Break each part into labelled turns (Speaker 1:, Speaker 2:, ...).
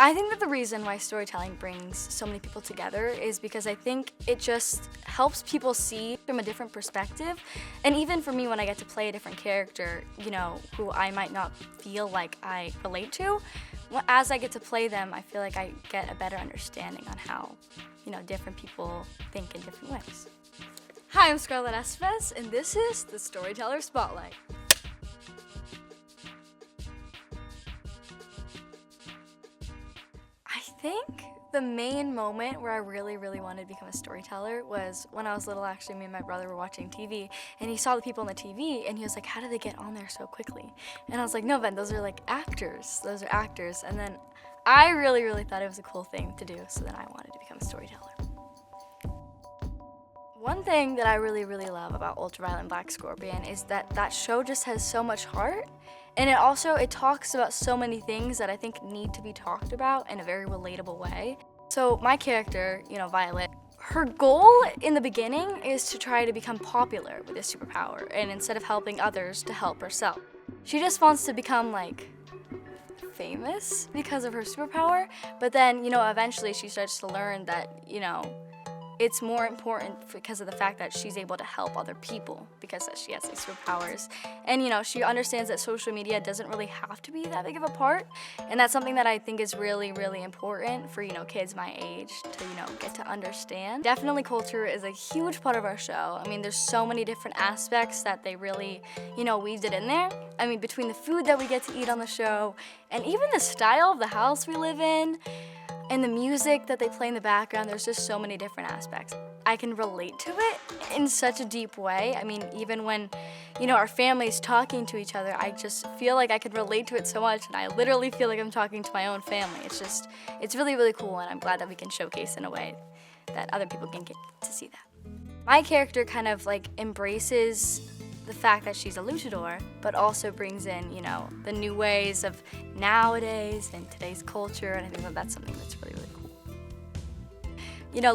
Speaker 1: I think that the reason why storytelling brings so many people together is because I think it just helps people see from a different perspective. And even for me, when I get to play a different character, who I might not feel like I relate to, as I get to play them, I feel like I get a better understanding on how, different people think in different ways. Hi, I'm Scarlett Estevez, and this is the Storyteller Spotlight. I think the main moment where I really wanted to become a storyteller was when I was little. Actually, me and my brother were watching TV, and he saw the people on the TV, and he was like, how did they get on there so quickly? And I was like, no, Ben, those are like actors. Those are actors. And then I really thought it was a cool thing to do, so then I wanted to become a storyteller. One thing that I really love about Ultraviolet Black Scorpion is that show just has so much heart, and it talks about so many things that I think need to be talked about in a very relatable way. So my character, Violet, her goal in the beginning is to try to become popular with this superpower, and instead of helping others, to help herself. She just wants to become famous because of her superpower, but then, eventually she starts to learn that, it's more important because of the fact that she's able to help other people because she has these superpowers. And, she understands that social media doesn't really have to be that big of a part. And that's something that I think is really important for, kids my age to, get to understand. Definitely culture is a huge part of our show. I mean, there's so many different aspects that they really, weaved it in there. I mean, between the food that we get to eat on the show and even the style of the house we live in, and the music that they play in the background, there's just so many different aspects. I can relate to it in such a deep way. I mean, even when, our family's talking to each other, I just feel like I can relate to it so much, and I literally feel like I'm talking to my own family. It's really cool, and I'm glad that we can showcase in a way that other people can get to see that. My character kind of embraces the fact that she's a luchador, but also brings in, the new ways of nowadays and today's culture, and I think that that's something that's really cool.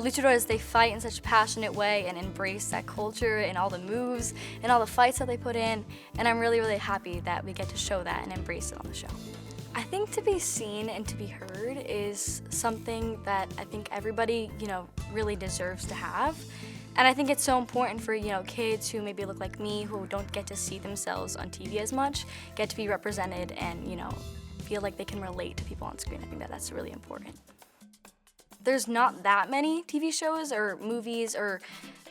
Speaker 1: Luchadors, they fight in such a passionate way and embrace that culture and all the moves and all the fights that they put in, and I'm really happy that we get to show that and embrace it on the show. I think to be seen and to be heard is something that I think everybody, really deserves to have. And I think it's so important for, kids who maybe look like me, who don't get to see themselves on TV as much, get to be represented and, feel like they can relate to people on screen. I think that that's really important. There's not that many TV shows or movies, or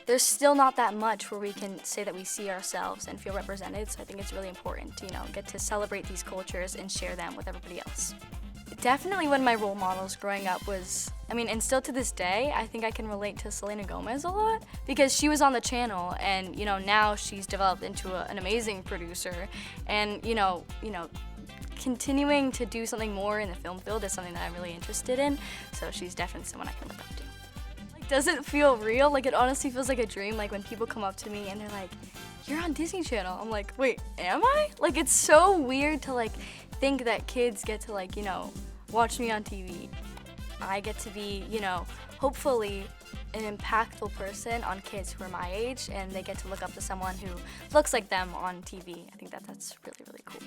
Speaker 1: there's still not that much where we can say that we see ourselves and feel represented. So I think it's really important to, get to celebrate these cultures and share them with everybody else. Definitely one of my role models growing up was, and still to this day, I think I can relate to Selena Gomez a lot because she was on the channel and, now she's developed into an amazing producer and, continuing to do something more in the film field is something that I'm really interested in. So she's definitely someone I can look up to. Does it feel real? It honestly feels like a dream. When people come up to me and they're like, you're on Disney Channel. I'm like, wait, am I? It's so weird to think that kids get to watch me on TV. I get to be, hopefully an impactful person on kids who are my age, and they get to look up to someone who looks like them on TV. I think that that's really cool.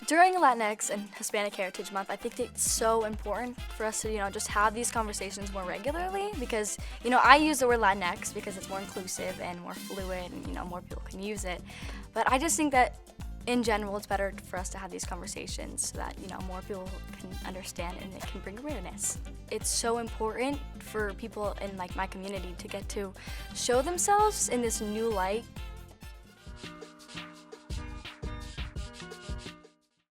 Speaker 1: During Latinx and Hispanic Heritage Month, I think it's so important for us to, just have these conversations more regularly because, I use the word Latinx because it's more inclusive and more fluid and, more people can use it. But I just think that in general, it's better for us to have these conversations so that, more people can understand and it can bring awareness. It's so important for people in my community to get to show themselves in this new light